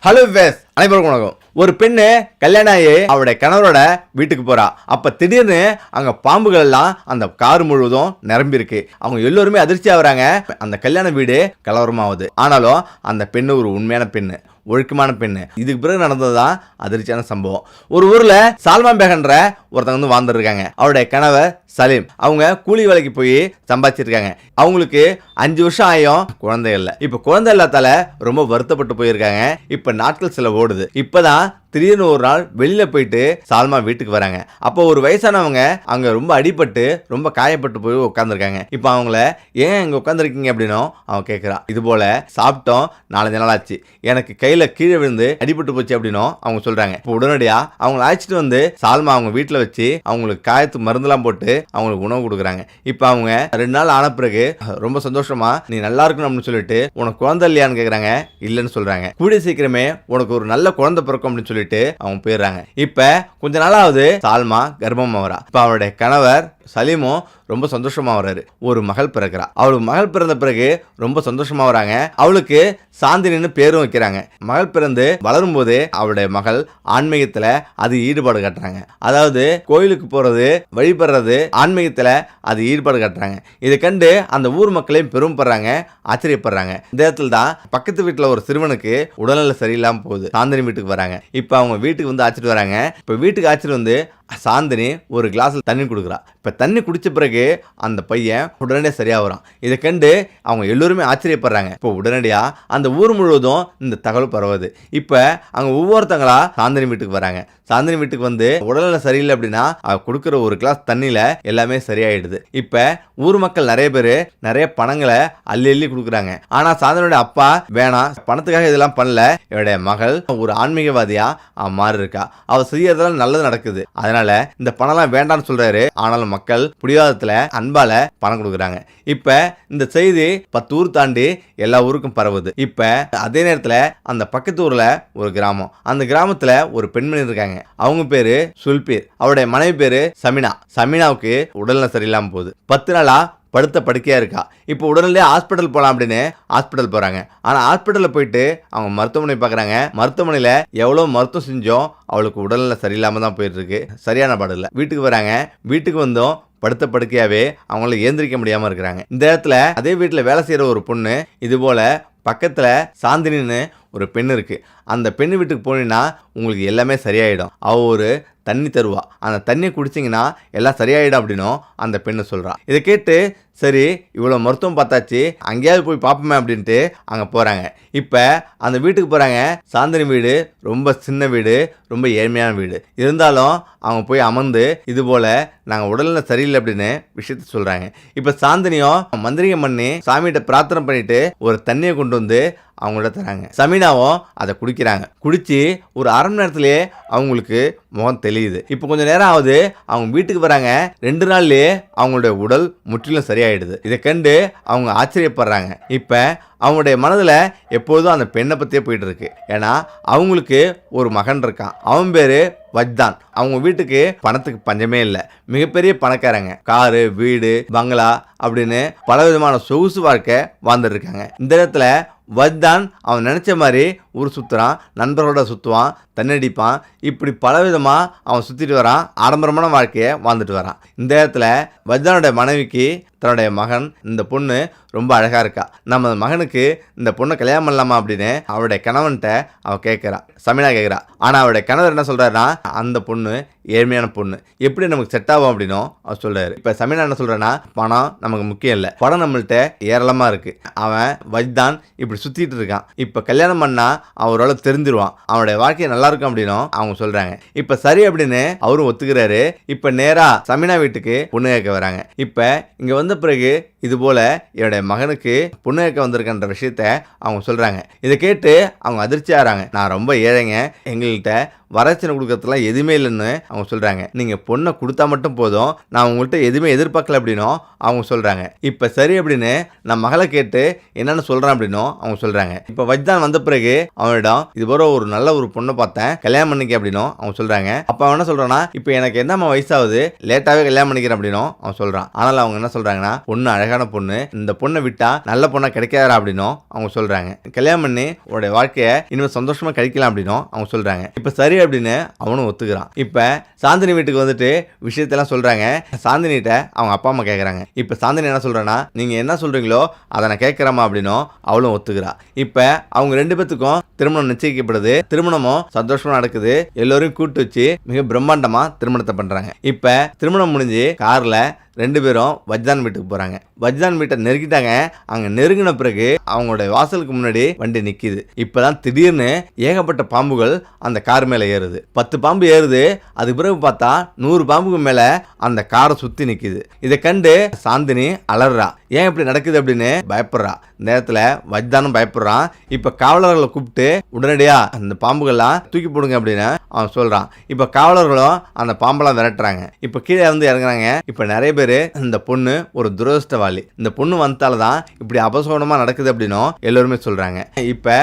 Hello ways அனைவருக்கும் வணக்கம். ஒரு பெண்ணு கல்யாணம் ஆகி அவருடைய கணவரோட வீட்டுக்கு போறா. அப்ப திடீர்னு அங்க பாம்புகள் எல்லாம் அந்த கார் முழுவதும் நிரம்பி இருக்கு. அவங்க எல்லோருமே அதிர்ச்சி ஆகுறாங்க. அந்த கல்யாண வீடு கலவரமாகுது. ஆனாலும் அந்த பெண்ணு ஒரு உண்மையான பெண்ணு, ஒழுக்கமான பெண்ணு. இதுக்கு பிறகு நடந்ததுதான் அதிர்ச்சியான சம்பவம். ஒரு ஊர்ல சால்மான் பேகன்ற ஒருத்தவங்க வந்து வாழ்ந்துருக்காங்க. அவருடைய கணவர் சலீம். அவங்க கூலி வேலைக்கு போய் சம்பாதிச்சிருக்காங்க. அவங்களுக்கு 5 வருஷம் ஆயும் குழந்தை இல்லை. இப்ப குழந்தை இல்லாதால ரொம்ப வருத்தப்பட்டு போயிருக்காங்க. இப்ப நாட்கள் சில ஓடுது. இப்பதான் திடீர்னு ஒரு நாள் வெளியில போயிட்டு சால்மா வீட்டுக்கு வராங்க. அப்போ ஒரு வயசானவங்க அங்க ரொம்ப அடிபட்டு ரொம்ப காயப்பட்டு போய் உட்காந்துருக்காங்க. இப்ப அவங்கள ஏன் இங்க உட்காந்துருக்கீங்க அப்படின்னும் அவன் கேட்கிறான். இது போல சாப்பிட்டோம் 4 நாள் ஆச்சு, எனக்கு கையில கீழே விழுந்து அடிபட்டு போச்சு அப்படின்னும் அவங்க சொல்றாங்க. இப்போ உடனடியா அவங்களை அழைச்சிட்டு வந்து சால்மா அவங்க வீட்டுல வச்சு அவங்களுக்கு காயத்து மருந்துலாம் போட்டு அவங்களுக்கு உணவு கொடுக்குறாங்க. இப்ப அவங்க 2 நாள் ஆன பிறகு ரொம்ப சந்தோஷமா நீ நல்லா இருக்கணும் அப்படின்னு சொல்லிட்டு உனக்கு குழந்தை இல்லையான்னு கேக்குறாங்க. இல்லைன்னு சொல்றாங்க. கூடிய சீக்கிரமே உனக்கு ஒரு நல்ல குழந்தை பிறக்கும் அப்படின்னு சொல்லிட்டு அவங்க போயிடுறாங்க. இப்ப கொஞ்ச நாளாவது சால்மா கர்ப்பமா வரா. இப்ப அவருடைய கணவர் சலீமும் ரொம்ப சந்தோஷமா வர்றாரு. ஒரு மகள் பிறக்கிறா. அவளுக்கு மகள் பிறந்த பிறகு ரொம்ப சந்தோஷமா வராங்க. அவளுக்கு சாந்தினின்னு பேரும் வைக்கிறாங்க. மகள் பிறந்து வளரும் போது அவளுடைய மகள் ஆன்மீகத்துல அது ஈடுபாடு காட்டுறாங்க. அதாவது கோயிலுக்கு போறது, வழிபடுறது, ஆன்மீகத்துல அது ஈடுபாடு காட்டுறாங்க. இதை கண்டு அந்த ஊர் மக்களையும் பெருமைப்படுறாங்க, ஆச்சரியப்படுறாங்க. இந்த இடத்துல தான் பக்கத்து வீட்டுல ஒரு சிறுவனுக்கு உடல்நிலை சரியில்லாம போகுது. சாந்தினி வீட்டுக்கு வராங்க. இப்ப அவங்க வீட்டுக்கு வந்து ஆச்சிட்டு வராங்க. இப்ப வீட்டுக்கு ஆச்சிட்டு வந்து சாந்தினி ஒரு கிளாஸ்ல தண்ணி கொடுக்குறா. இப்ப தண்ணி குடிச்ச பிறகு அந்த பையன் உடனடியாக சரியா வரான். இதை கண்டு அவங்க எல்லோருமே ஆச்சரியப்படுறாங்க. இப்போ உடனடியா அந்த ஊர் முழுவதும் இந்த தகவல் பரவுது. இப்ப அங்க ஒவ்வொருத்தங்களா சாந்தினி வீட்டுக்கு வராங்க. சாந்தினி வீட்டுக்கு வந்து உடல்நிலை சரியில்லை அப்படின்னா கொடுக்குற ஒரு கிளாஸ் தண்ணியில எல்லாமே சரியாயிடுது. இப்ப ஊர் மக்கள் நிறைய பேர் நிறைய பணங்களை அள்ளி அள்ளி கொடுக்குறாங்க. ஆனா சாந்தினியோட அப்பா வேணாம், பணத்துக்காக இதெல்லாம் பண்ணல, என்னுடைய மகள் ஒரு ஆன்மீகவாதியா மாறி இருக்கா, அவ செய்யறதெல்லாம் நல்லது நடக்குது, அதனால இந்த பணம்லாம் வேண்டாம்னு சொல்றாரு. ஆனாலும் மக்கள் புடிவாதத்துல அன்பால பணம் கொடுக்குறாங்க. இப்ப இந்த செய்தி 10 ஊர் தாண்டி எல்லா ஊருக்கும் பரவுது. இப்ப அதே நேரத்துல அந்த பக்கத்து ஊர்ல ஒரு கிராமம், அந்த கிராமத்துல ஒரு பெண்மணி இருக்காங்க. அவங்க பேரு சுல்பீர். அவருடைய மனைவி பேரு சமினா. சமினாவுக்கு உடல்நலம் சரியில்லாம போகுது. 10 நாளா படுத்த படுக்கையா இருக்கா. இப்போ உடனே ஹாஸ்பிட்டல் போலாம் அப்படின்னு ஹாஸ்பிட்டல் போறாங்க. ஆனா ஹாஸ்பிட்டல்ல போயிட்டு அவங்க மருத்துவமனை பாக்குறாங்க. மருத்துவமனையில எவ்வளவு மருத்துவம் செஞ்சோம் அவளுக்கு உடல்நிலை சரியில்லாம தான் போயிட்டு இருக்கு, சரியான பாடு இல்லை. வீட்டுக்கு வராங்க. வீட்டுக்கு வந்தோம் படுத்த படுக்கையாவே அவங்கள ஏந்திரிக்க முடியாம இருக்கிறாங்க. இந்த இடத்துல அதே வீட்டுல வேலை செய்யற ஒரு பொண்ணு இது போல பக்கத்துல சாந்தினின்னு ஒரு பெண் இருக்கு. அந்த பெண்ணு வீட்டுக்கு போனீங்கன்னா உங்களுக்கு எல்லாமே சரியாயிடும், அவ ஒரு தண்ணி தருவா, அந்த தண்ணியை குடிச்சிங்கன்னா எல்லாம் சரியாயிடும் அப்படின்னும் அந்த பெண்ணு சொல்றா. இதை கேட்டு சரி இவ்வளோ மருத்துவம் பார்த்தாச்சு, அங்கேயாவது போய் பார்ப்போமே அப்படின்ட்டு அங்கே போகிறாங்க. இப்போ அந்த வீட்டுக்கு போகிறாங்க. சாந்தினி வீடு ரொம்ப சின்ன வீடு, ரொம்ப ஏழ்மையான வீடு. இருந்தாலும் அவங்க போய் அமர்ந்து இது போல் நாங்கள் உடல்நிலை சரியில்லை அப்படின்னு விஷயத்த சொல்கிறாங்க. இப்போ சாந்தினியும் மந்திரிகம் பண்ணி சாமிகிட்ட பிரார்த்தனை பண்ணிட்டு ஒரு தண்ணியை கொண்டு வந்து அவங்கள்ட்ட தராங்க. சமீனாவும் அதை குடிக்கிறாங்க. குடிச்சு ஒரு 1/2 மணி நேரத்திலேயே அவங்களுக்கு முகம் தெளியுது. இப்போ கொஞ்சம் நேரம் ஆகுது. அவங்க வீட்டுக்கு வராங்க. 2 நாள்லயே அவங்களுடைய உடல் முற்றிலும் சரியாயிடுது. இதை கண்டு அவங்க ஆச்சரியப்படுறாங்க. இப்போ அவங்களுடைய மனதில் எப்போதும் அந்த பெண்ணை பற்றியே போயிட்டு இருக்கு. ஏன்னா அவங்களுக்கு ஒரு மகன் இருக்கான். அவன் பேரு வஜ்தான். அவங்க வீட்டுக்கு பணத்துக்கு பஞ்சமே இல்லை, மிகப்பெரிய பணக்காரங்க. காரு, வீடு, பங்களா அப்படின்னு பல விதமான சொகுசு வாழ்க்கை வாழ்ந்துட்டு இருக்காங்க. இந்த இடத்துல வஜ்தான் அவன் நினைச்ச மாதிரி ஊர் சுற்றுறான், நண்பர்களோட சுற்றுவான், தண்ணடிப்பான், இப்படி பல விதமாக அவன் சுற்றிட்டு வரான். ஆடம்பரமான வாழ்க்கையை வாழ்ந்துட்டு வரான். இந்த இடத்துல வஜ்தானுடைய மனைவிக்கு தன்னுடைய மகன், இந்த பொண்ணு ரொம்ப அழகாக இருக்கா, நம்ம மகனுக்கு இந்த பொண்ணை கல்யாணம் பண்ணலாமா அப்படின்னு அவருடைய கணவன்கிட்ட அவள் கேட்குறா. சமீனா கேட்குறா. ஆனால் அவருடைய கணவர் என்ன சொல்கிறாருன்னா அந்த பொண்ணு ஏழ்மையான பொண்ணு, எப்படி நமக்கு செட் ஆகும் அப்படின்னும் அவர் சொல்கிறாரு. இப்போ சமீனா என்ன சொல்கிறேன்னா பணம் நமக்கு முக்கியம் இல்லை, பணம் நம்மள்கிட்ட ஏராளமாக இருக்குது. அவன் வஜ்தான் இப்படி சுற்றிட்டு இருக்கான். இப்போ கல்யாணம் பண்ணால் அவரோட தெரிஞ்சிருவான், அவனுடைய வாழ்க்கை நல்லா இருக்கும் அப்படின்னும் அவங்க சொல்கிறாங்க. இப்போ சரி அப்படின்னு அவரும் ஒத்துக்கிறாரு. இப்போ நேராக சமீனா வீட்டுக்கு பொண்ணு கேட்க வராங்க. இப்போ இங்கே வந்த பிறகு இது போல என்னுடைய மகனுக்கு பொண்ணு கேட்க வந்திருக்கின்ற விஷயத்த அவங்க சொல்றாங்க. இதை கேட்டு அவங்க அதிர்ச்சி ஆறாங்க. நான் ரொம்ப ஏழைங்க, எங்கள்கிட்ட வரட்சணை கொடுக்கறதுலாம் எதுவுமே இல்லைன்னு அவங்க சொல்றாங்க. நீங்க பொண்ணை கொடுத்தா மட்டும் போதும், நான் உங்கள்கிட்ட எதுவுமே எதிர்பார்க்கல அப்படின்னும் அவங்க சொல்றாங்க. இப்ப சரி அப்படின்னு நான் மகளை கேட்டு என்னன்னு சொல்றேன் அப்படின்னும் அவங்க சொல்றாங்க. இப்ப வஜ்தான் வந்த பிறகு அவனிடம் இது போல ஒரு நல்ல ஒரு பொண்ணை பார்த்தேன், கல்யாணம் பண்ணிக்க அப்படின்னும் அவங்க சொல்றாங்க. அப்ப அவன் என்ன சொல்றான்னா இப்ப எனக்கு என்னம்மா வயசாகுது, லேட்டாவே கல்யாணம் பண்ணிக்கிறேன் அப்படின்னும் அவன் சொல்றான். ஆனால் அவங்க என்ன சொல்றாங்கன்னா பொண்ணு அழகா அழகான பொண்ணு, இந்த பொண்ணை விட்டா நல்ல பொண்ணா கிடைக்காதா அப்படின்னும் அவங்க சொல்றாங்க. கல்யாணம் பண்ணி உடைய வாழ்க்கைய இனிமே சந்தோஷமா கழிக்கலாம் அப்படின்னும் அவங்க சொல்றாங்க. இப்ப சரி அப்படின்னு அவனும் ஒத்துக்கிறான். இப்ப சாந்தினி வீட்டுக்கு வந்துட்டு விஷயத்தெல்லாம் சொல்றாங்க. சாந்தினிட்ட அவங்க அப்பா அம்மா கேட்கறாங்க. இப்ப சாந்தினி என்ன சொல்றான்னா, நீங்க என்ன சொல்றீங்களோ அதை நான் கேட்கறமா அப்படின்னும் அவளும் ஒத்துக்கிறா. இப்ப அவங்க 2 பேத்துக்கும் திருமணம் நிச்சயிக்கப்படுது. திருமணமும் சந்தோஷமா நடக்குது. எல்லோரும் கூட்டு வச்சு மிக பிரம்மாண்டமா திருமணத்தை பண்றாங்க. இப்ப திருமணம் முடிஞ்சு கார்ல 2 பேரும் வஜ்தான் வீட்டுக்கு போறாங்க. வஜ்தான் வீட்டை நெருக்கிட்டாங்க. அங்க நெருங்கின பிறகு அவங்களுடைய வாசலுக்கு முன்னாடி வண்டி நிக்குது. இப்பதான் திடீர்னு ஏகப்பட்ட பாம்புகள் அந்த கார் மேல ஏறுது. 10 பாம்பு ஏறுது. அதுக்கு பிறகு பார்த்தா 100 பாம்புக்கு மேல அந்த காரை சுத்தி நிக்குது. இதை கண்டு சாந்தினி அலறா. ஏன் இப்படி நடக்குது அப்படின்னு பயப்படுறா. இந்த நேரத்துல வஜ்தானும் பயப்படுறான். இப்ப காவலர்களை கூப்பிட்டு உடனடியா அந்த பாம்புகள்லாம் தூக்கி போடுங்க அப்படின்னு அவன் சொல்றான். இப்ப காவலர்களும் அந்த பாம்பெல்லாம் விரட்டுறாங்க. இப்ப கீழே வந்து இறங்குறாங்க. இப்ப நிறைய பேர் இந்த பொண்ணு ஒரு துரதிர்ஷ்டவாளி, இந்த பொண்ணு வந்தால்தான் இப்படி அபசகுனமா நடக்குது அப்படின்னும் எல்லோருமே சொல்றாங்க. இப்ப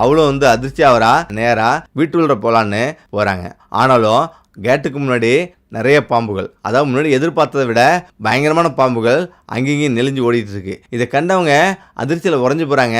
அவளும் வந்து அதிர்ச்சி ஆகிறா. நேரா வீட்டுக்குள்ள போலான்னு போறாங்க. ஆனாலும் கேட்டுக்கு முன்னாடி நிறைய பாம்புகள், அதாவது முன்னாடி எதிர்பார்த்ததை விட பயங்கரமான பாம்புகள் அங்கேயும் நெளிஞ்சு ஓடிட்டு இருக்கு. இதை கண்டவங்க அதிர்ச்சியில் உறைஞ்சு போறாங்க.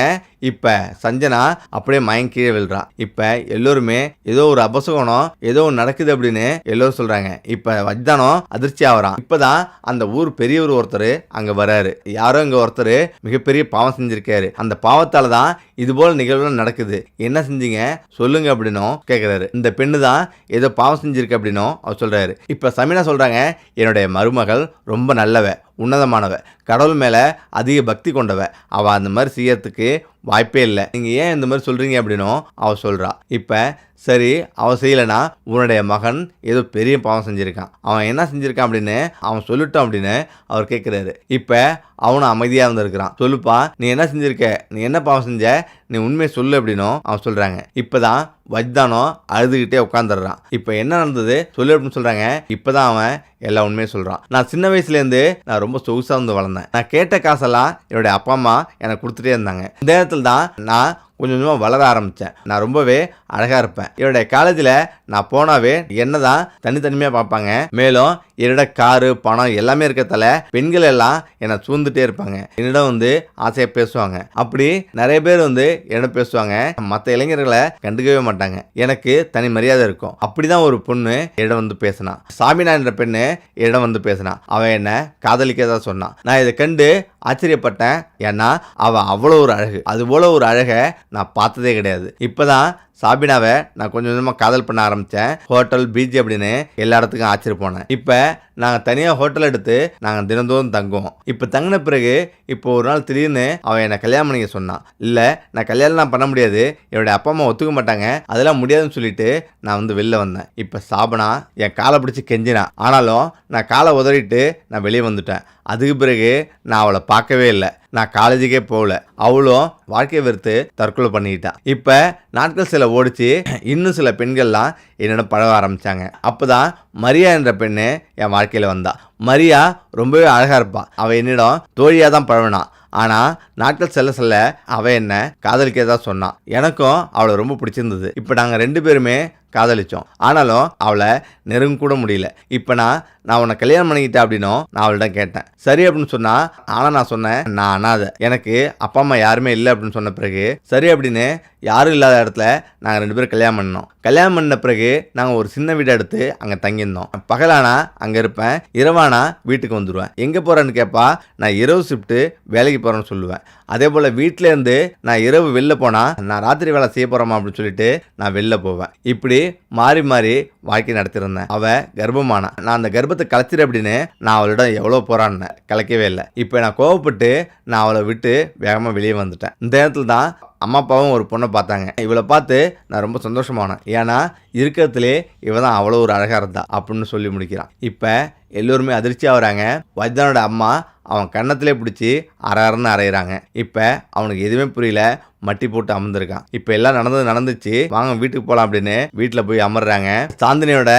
இப்ப சஞ்சனா அப்படியே மயங்கி கீழே விழுறா. இப்ப எல்லோருமே ஏதோ ஒரு அபசகுனம் ஏதோ ஒன்று நடக்குது அப்படின்னு எல்லோரும் சொல்றாங்க. இப்ப வஜ்தானம் அதிர்ச்சி ஆகிறான். இப்பதான் அந்த ஊர் பெரியவர் ஒருத்தர் அங்க வராரு. யாரோ இங்க ஒருத்தர் மிகப்பெரிய பாவம் செஞ்சிருக்காரு. அந்த பாவத்தால தான் இது போல நிகழ்வு நடக்குது. என்ன செஞ்சீங்க சொல்லுங்க அப்படின்னும் கேட்கிறாரு. இந்த பெண்ணு தான் ஏதோ பாவம் செஞ்சிருக்கு அப்படின்னும் அவர் சொல்றாரு. இப்ப சமீனா சொல்றாங்க, என்னுடைய மருமகள் ரொம்ப நல்லவ, உன்னதமானவ, கடவுள் மேல அதிக பக்தி கொண்டவ, அவ அந்த மாதிரி செய்யறதுக்கு வாய்ப்பே இல்லை. நீங்க ஏன் இந்த மாதிரி சொல்றீங்க அப்படின்னும் அவ சொல்றா. இப்ப சரி, அவன் செய்யலைன்னா உன்னுடைய மகன் ஏதோ பெரிய பாவம் செஞ்சிருக்கான், அவன் என்ன செஞ்சிருக்கான் அப்படின்னு அவன் சொல்லட்டும் அப்படின்னு அவர் கேட்கிறாரு. இப்ப அவனும் அமைதியா இருந்திருக்கிறான். சொல்லுப்பா, நீ என்ன செஞ்சிருக்க, நீ என்ன பாவம் செஞ்ச, நீ உண்மையை சொல்லு அப்படின்னும் அவன் சொல்றாங்க. இப்பதான் வஜ்தானோ அழுதுகிட்டே உட்காந்துடுறான். இப்ப என்ன நடந்தது சொல்லு அப்படின்னு சொல்றாங்க. இப்பதான் அவன் எல்லா உண்மையும் சொல்றான். நான் சின்ன வயசுலேருந்து நான் ரொம்ப சொகுசா வந்து வளர்ந்தேன். நான் கேட்ட காசெல்லாம் என்னுடைய அப்பா அம்மா எனக்கு கொடுத்துட்டே இருந்தாங்க. இந்த நேரத்தில் தான் நான் கொஞ்சம் கொஞ்சமாக வளர ஆரம்பித்தேன். நான் ரொம்பவே அழகாக இருப்பேன். என்னுடைய காலேஜில் நான் போனாவே என்னதான் தனித்தனிமையாக பார்ப்பாங்க. மேலும் என்னோட காரு பணம் எல்லாமே இருக்கிறதால பெண்கள் எல்லாம் என்னை சூழ்ந்துட்டே இருப்பாங்க. என்னிடம் வந்து ஆசையாக பேசுவாங்க. அப்படி நிறைய பேர் வந்து என்ன பேசுவாங்க. மற்ற இளைஞர்களை கண்டுக்கவே மாட்டாங்க. எனக்கு தனி மரியாதை இருக்கும். அப்படிதான் ஒரு பொண்ணு என்னிடம் வந்து பேசினா. சாமினா என்ற பெண்ணு என்னிடம் வந்து பேசினா. அவன் என்ன காதலிக்கதா சொன்னான். நான் இதை கண்டு ஆச்சரியப்பட்டேன். ஏன்னா அவ அவ்வளோ ஒரு அழகு, அது போல ஒரு அழகை நான் பார்த்ததே கிடையாது. இப்பதான் சாபினாவை நான் கொஞ்சம் கொஞ்சமாக காதல் பண்ண ஆரம்பித்தேன். ஹோட்டல் பீச் அப்படின்னு எல்லா இடத்துக்கும் ஆச்சரிய போனேன். இப்போ நாங்கள் தனியாக ஹோட்டல் எடுத்து நாங்கள் தினந்தோறும் தங்குவோம். இப்போ தங்கின பிறகு இப்போ ஒரு நாள் திடீர்னு அவன் என்னை கல்யாணம் பண்ணிக்க சொன்னான். இல்லை, நான் கல்யாணம்லாம் பண்ண முடியாது, என்னுடைய அப்பா அம்மா ஒத்துக்க மாட்டாங்க, அதெல்லாம் முடியாதுன்னு சொல்லிட்டு நான் வந்து வெளில வந்தேன். இப்போ சாபனா என் காலை பிடிச்சி கெஞ்சினா. ஆனாலும் நான் காலை உதறிட்டு நான் வெளியே வந்துட்டேன். அதுக்கு பிறகு நான் அவளை பார்க்கவே இல்லை. நான் காலேஜுக்கே போகல. அவளும் வாழ்க்கையை வெறுத்து தற்கொலை பண்ணிக்கிட்டான். இப்போ நாட்கள் சில ஓடிச்சு. இன்னும் சில பெண்கள்லாம் என்னிடம் பழக ஆரம்பித்தாங்க. அப்போ தான் மரியா என்ற பெண்ணு என் வாழ்க்கையில் வந்தா. மரியா ரொம்பவே அழகாக இருப்பாள். அவள் என்னிடம் தோழியாக தான் பழகினான். ஆனால் நாட்கள் செல்ல செல்ல அவள் என்ன காதலிக்கதா சொன்னான். எனக்கும் அவளை ரொம்ப பிடிச்சிருந்தது. இப்போ நாங்கள் 2 பேருமே காதலிச்சோம். ஆனாலும் அவளை நெருங்க கூட முடியல. இப்போ நான் உன்னை கல்யாணம் பண்ணிக்கிட்டேன் அப்படின்னும் நான் அவள்கிட்ட கேட்டேன். சரி அப்படின்னு சொன்னா. ஆனால் நான் சொன்னேன், நான் அனாதை, எனக்கு அப்பா அம்மா யாருமே இல்லை அப்படின்னு சொன்ன பிறகு சரி அப்படின்னு யாரும் இல்லாத இடத்துல நாங்கள் 2 பேரும் கல்யாணம் பண்ணோம். கல்யாணம் பண்ண பிறகு நாங்கள் ஒரு சின்ன வீடு எடுத்து அங்கே தங்கியிருந்தோம். பகலானா அங்கே இருப்பேன், இரவானா வீட்டுக்கு வந்துடுவேன். எங்கே போகிறேன்னு கேட்பா. நான் இரவு ஷிஃப்ட்டு வேலைக்கு போகிறேன்னு சொல்லுவேன். அதே போல் வீட்டிலேருந்து நான் இரவு வெளில போனால் நான் ராத்திரி வேலை செய்ய போகிறோமா அப்படின்னு சொல்லிட்டு நான் வெளில போவேன். இப்படி மாறி மாறி வாழ்க்கை நடத்திருந்தேன். அவள் கர்ப்பமானா. நான் அந்த கர்ப்பத்தை கலைச்சிரு அப்படின்னு நான் அவளிடம் எவ்வளோ போராடினேன், கலைக்கவே இல்லை. இப்போ நான் கோவப்பட்டு நான் அவளை விட்டு வேகமாக வெளியே வந்துட்டேன். இந்த நேரத்தில் தான் அம்மா அப்பாவும் ஒரு பொண்ணை பார்த்தாங்க. இவளை பார்த்து நான் ரொம்ப சந்தோஷமானேன். ஏன்னா இருக்கிறதுலே இவ தான் அவ்வளோ ஒரு அழகாக இருந்தா அப்படின்னு சொல்லி முடிக்கிறான். இப்போ எல்லோருமே அதிர்ச்சி ஆகுறாங்க. வஜ்தானோட அம்மா அவன் கன்னத்திலே பிடிச்சி அரைன்னு அரைகிறாங்க. இப்போ அவனுக்கு எதுவுமே புரியல, மட்டி போட்டு அமர்ந்திருக்கான். இப்போ எல்லாம் நடந்துச்சு, வாங்க வீட்டுக்கு போகலாம் அப்படின்னு வீட்டில் போய் அமர்றாங்க. சாந்தினியோட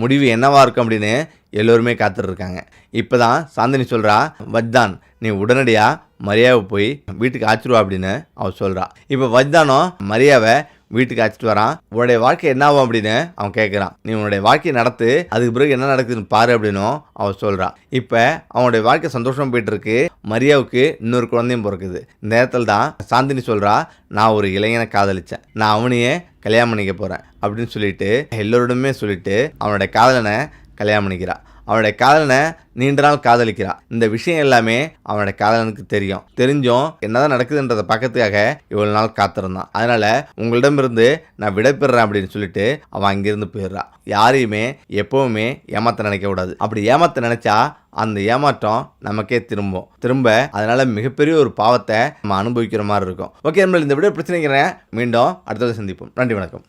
முடிவு என்னவா இருக்கும் அப்படின்னு எல்லோருமே காத்துட்ருக்காங்க. இப்போ தான் சாந்தினி சொல்கிறா, வஜ்தான் நீ உடனடியாக மரியாவை போய் வீட்டுக்கு ஆச்சிருவா அப்படின்னு அவள் சொல்கிறா. இப்போ வஜ்தானோ மரியாவை வீட்டுக்கு அழைச்சிட்டு வரான். உன்னுடைய வாழ்க்கை என்ன ஆகும் அப்படின்னு அவன் கேட்குறான். நீ உன்னுடைய வாழ்க்கையை நடத்து, அதுக்கு பிறகு என்ன நடக்குதுன்னு பாரு அப்படின்னும் அவன் சொல்கிறான். இப்போ அவனுடைய வாழ்க்கை சந்தோஷமாக போயிட்டு இருக்கு. மரியாவுக்கு இன்னொரு குழந்தையும் பிறக்குது. இந்த நேரத்தில் தான் சாந்தினி சொல்கிறா, நான் ஒரு இளைஞனை காதலிச்சேன், நான் அவனையே கல்யாணம் பண்ணிக்க போகிறேன் அப்படின்னு சொல்லிட்டு எல்லோருடமே சொல்லிட்டு அவனுடைய காதலனை கல்யாணம் பண்ணிக்கிறா. அவனுடைய காதலனை நீண்ட நாள் காதலிக்கிறா. இந்த விஷயம் எல்லாமே அவனுடைய காதலனுக்கு தெரிஞ்சும் என்னதான் நடக்குதுன்றதை பக்கத்துக்காக இவ்வளவு நாள் காத்திருந்தான். அதனால உங்களிடமிருந்து நான் விடைபெறேன் அப்படின்னு சொல்லிட்டு அவன் அங்கிருந்து போயிடுறா. யாரையுமே எப்பவுமே ஏமாத்த நினைக்க கூடாது. அப்படி ஏமாத்த நினைச்சா அந்த ஏமாற்றம் நமக்கே திரும்ப அதனால மிகப்பெரிய ஒரு பாவத்தை நம்ம அனுபவிக்கிற மாதிரி இருக்கும். ஓகே, நம்ம இந்த வீடியோ பிரச்சனைக்கிறேன். மீண்டும் அடுத்தது சந்திப்போம். நன்றி, வணக்கம்.